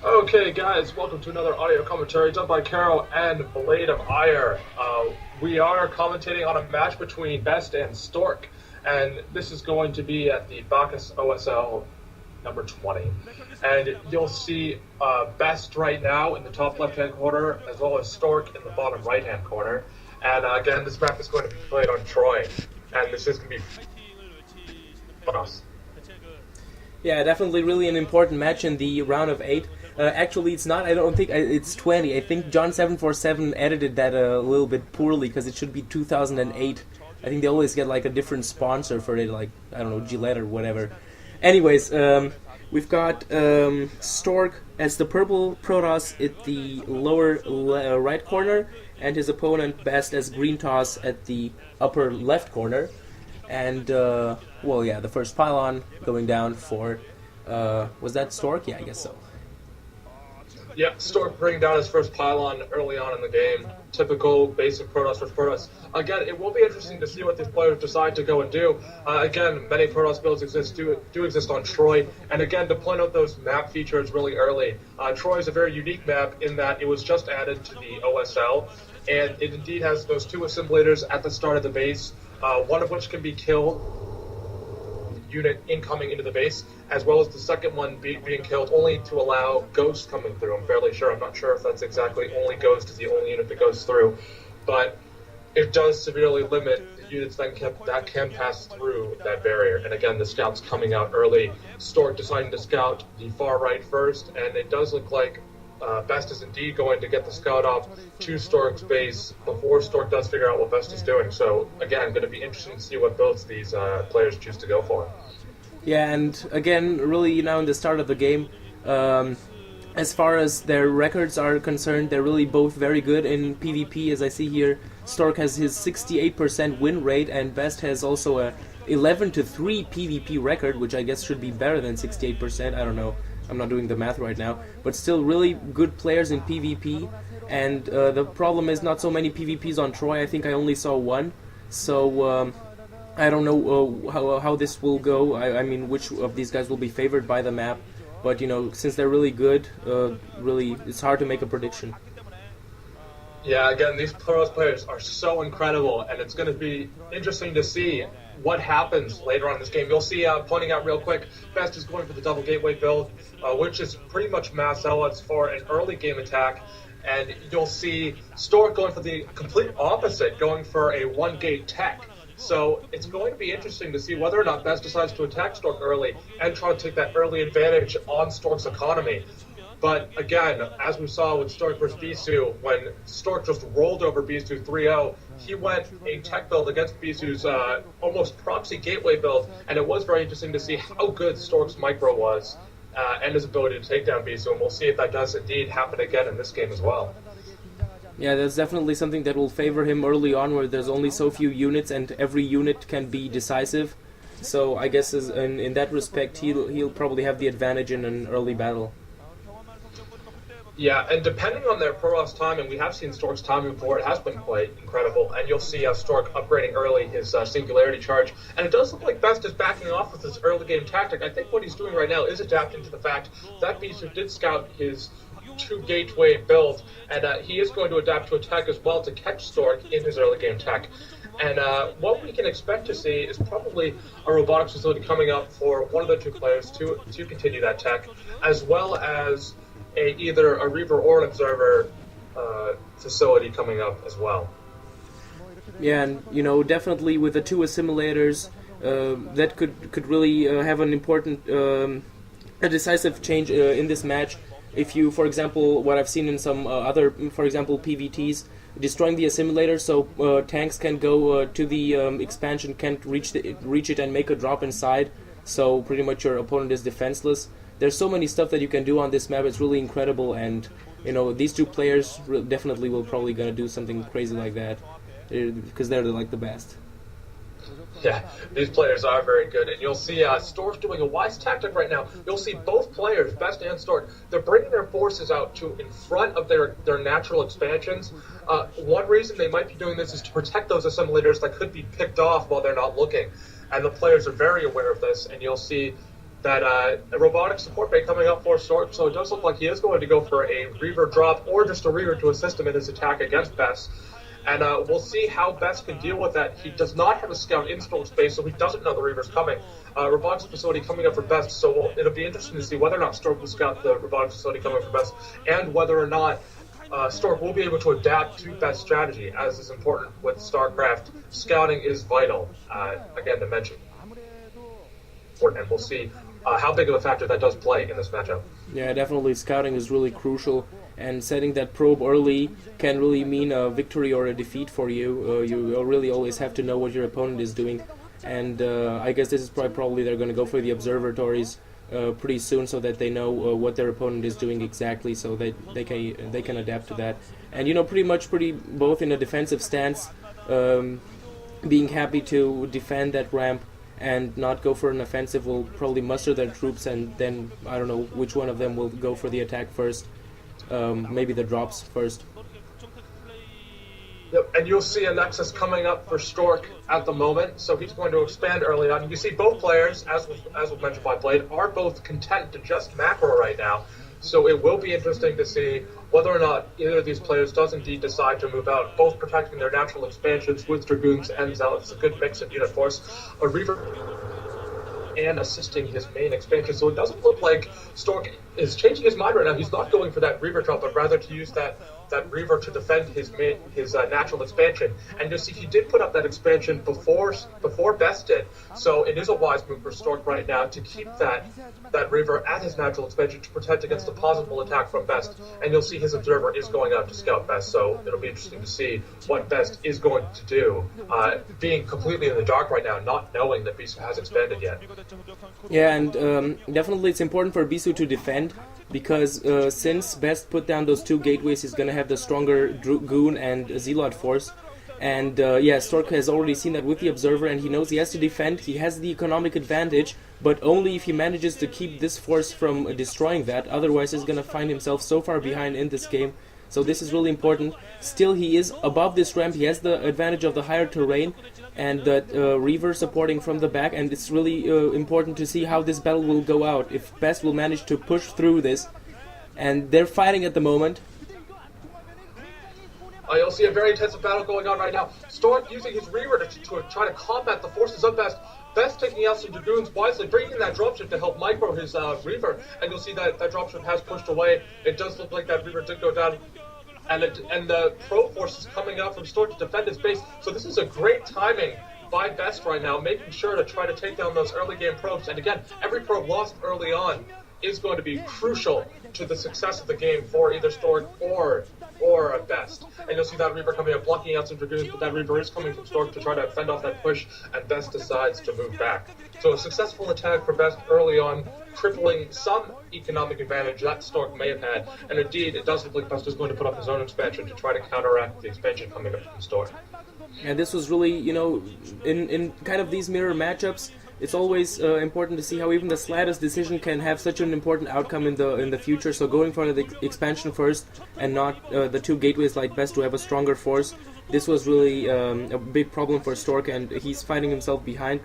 Okay, guys, welcome to another audio commentary done by Kero and Blade of Aiur. We are commentating on a match between BeSt and Stork, and this is going to be at the Bacchus OSL number 20. And you'll see BeSt right now in the top left-hand corner, as well as Stork in the bottom right-hand corner. And again, this map is going to be played on Troy, and this is going to be for us. Yeah, definitely really an important match in the round of 8. Actually, it's not. I don't think it's 20. I think John747 edited that a little bit poorly because it should be 2008. I think they always get like a different sponsor for it, like I don't know, Gillette or whatever. Anyways, we've got Stork as the purple Protoss at the lower right corner, and his opponent BeSt as Green Toss at the upper left corner. And well, yeah, the first pylon going down for was that Stork? Yeah, I guess so. Yeah, Stork bringing down his first pylon early on in the game. Typical basic Protoss versus Protoss. Again, it will be interesting to see what these players decide to go and do. Again, many Protoss builds do exist on Troy. And again, to point out those map features really early, Troy is a very unique map in that it was just added to the OSL. And it indeed has those two assemblators at the start of the base, one of which can be killed unit incoming into the base, as well as the second one being killed only to allow Ghost coming through. I'm fairly sure. I'm not sure if that's exactly only Ghost is the only unit that goes through, but it does severely limit the units that can pass through that barrier. And again, the scouts coming out early. Stork deciding to scout the far right first, and it does look like BeSt is indeed going to get the scout off to Stork's base before Stork does figure out what BeSt is doing. So again, going to be interesting to see what builds these players choose to go for. Yeah, and again, really now in the start of the game, as far as their records are concerned, they're really both very good in PvP. As I see here, Stork has his 68% win rate, and BeSt has also a 11-3 PvP record, which I guess should be better than 68%. I don't know. I'm not doing the math right now, but still really good players in PvP. And the problem is not so many PvPs on Troy. I think I only saw one, so I don't know how this will go. I mean, which of these guys will be favored by the map, but you know, since they're really good, really it's hard to make a prediction. Yeah, again, these Protoss players are so incredible, and it's going to be interesting to see what happens later on in this game. You'll see, pointing out real quick, BeSt is going for the double gateway build, which is pretty much mass zealots for an early game attack, and you'll see Stork going for the complete opposite, going for a one-gate tech. So it's going to be interesting to see whether or not BeSt decides to attack Stork early and try to take that early advantage on Stork's economy. But again, as we saw with Stork versus Bisu, when Stork just rolled over Bisu 3-0, he went a tech build against Bisu's almost proxy gateway build, and it was very interesting to see how good Stork's micro was and his ability to take down Bisu, and we'll see if that does indeed happen again in this game as well. Yeah, that's definitely something that will favor him early on, where there's only so few units and every unit can be decisive. So I guess in that respect, he'll probably have the advantage in an early battle. Yeah, and depending on their Protoss timing, we have seen Stork's timing before, it has been quite incredible, and you'll see Stork upgrading early his Singularity charge, and it does look like BeSt is backing off with his early game tactic. I think what he's doing right now is adapting to the fact that Bisu did scout his two gateway build, and he is going to adapt to attack as well to catch Stork in his early game tech. And what we can expect to see is probably a robotics facility coming up for one of the two players to continue that tech, as well as either a Reaver or an Observer facility coming up as well. Yeah, and you know, definitely with the two assimilators, that could really have an important, a decisive change in this match. If you, for example, what I've seen in some other, for example, PVTs, destroying the assimilator so tanks can go to the expansion, can't reach it and make a drop inside, so pretty much your opponent is defenseless. There's so many stuff that you can do on this map, it's really incredible, and you know, these two players definitely will probably gonna do something crazy like that, because they're like the best. Yeah, these players are very good, and you'll see Stork doing a wise tactic right now. You'll see both players, BeSt and Stork, they're bringing their forces out to in front of their natural expansions. One reason they might be doing this is to protect those assimilators that could be picked off while they're not looking, and the players are very aware of this, and you'll see that robotic support bay coming up for Stork, so it does look like he is going to go for a Reaver drop or just a Reaver to assist him in his attack against BeSt. And we'll see how BeSt can deal with that. He does not have a scout in Stork's base, so he doesn't know the Reaver's coming. Robotics facility coming up for BeSt, so it'll be interesting to see whether or not Stork will scout the robotics facility coming for BeSt, and whether or not Stork will be able to adapt to BeSt's strategy, as is important with StarCraft. Scouting is vital, again, to mention. And we'll see how big of a factor that does play in this matchup. Yeah, definitely scouting is really crucial, and setting that probe early can really mean a victory or a defeat for you. You really always have to know what your opponent is doing, and I guess this is probably they're going to go for the observatories pretty soon, so that they know what their opponent is doing exactly, so that they can adapt to that. And pretty both in a defensive stance, being happy to defend that ramp and not go for an offensive, will probably muster their troops, and then I don't know which one of them will go for the attack first. Maybe the drops first. Yep, and you'll see a Nexus coming up for Stork at the moment, so he's going to expand early on. You see both players, as was mentioned by Blade, are both content to just macro right now, so it will be interesting to see whether or not either of these players does indeed decide to move out, both protecting their natural expansions with Dragoons and Zealots. A good mix of unit force. A Reaver and assisting his main expansion, so it doesn't look like Stork is changing his mind right now. He's not going for that Reaver drop, but rather to use that Reaver to defend his natural expansion. And you'll see he did put up that expansion before BeSt did, so it is a wise move for Stork right now to keep that Reaver at his natural expansion to protect against a possible attack from BeSt. And you'll see his observer is going out to scout BeSt, so it'll be interesting to see what BeSt is going to do, being completely in the dark right now, not knowing that BeSt has expanded yet. Yeah, and definitely it's important for BeSt to defend, because since BeSt put down those two gateways, he's going to have the stronger Dragoon and Zealot force. And yeah, Stork has already seen that with the Observer, and he knows he has to defend. He has the economic advantage, but only if he manages to keep this force from destroying that. Otherwise, he's going to find himself so far behind in this game. So this is really important. Still, he is above this ramp. He has the advantage of the higher terrain and that Reaver supporting from the back, and it's really important to see how this battle will go out. If BeSt will manage to push through this, and they're fighting at the moment. You'll see a very intensive battle going on right now. Stork using his Reaver to try to combat the forces of BeSt. BeSt taking out some Dragoons wisely, bringing that dropship to help micro his Reaver, and you'll see that dropship has pushed away. It does look like that Reaver did go down, and the probe force is coming out from Stork to defend his base. So this is a great timing by BeSt right now, making sure to try to take down those early game probes. And again, every probe lost early on is going to be crucial to the success of the game for either Stork or BeSt. And you'll see that Reaver coming up, blocking out some Dragoons, but that Reaver is coming from Stork to try to fend off that push, and BeSt decides to move back. So a successful attack for BeSt early on, crippling some economic advantage that Stork may have had, and indeed, it does look like BeSt is going to put up his own expansion to try to counteract the expansion coming up from Stork. And this was really, in kind of these mirror matchups, it's always important to see how even the slightest decision can have such an important outcome in the future. So going for the expansion first and not the two gateways like BeSt, to have a stronger force, this was really a big problem for Stork, and he's finding himself behind.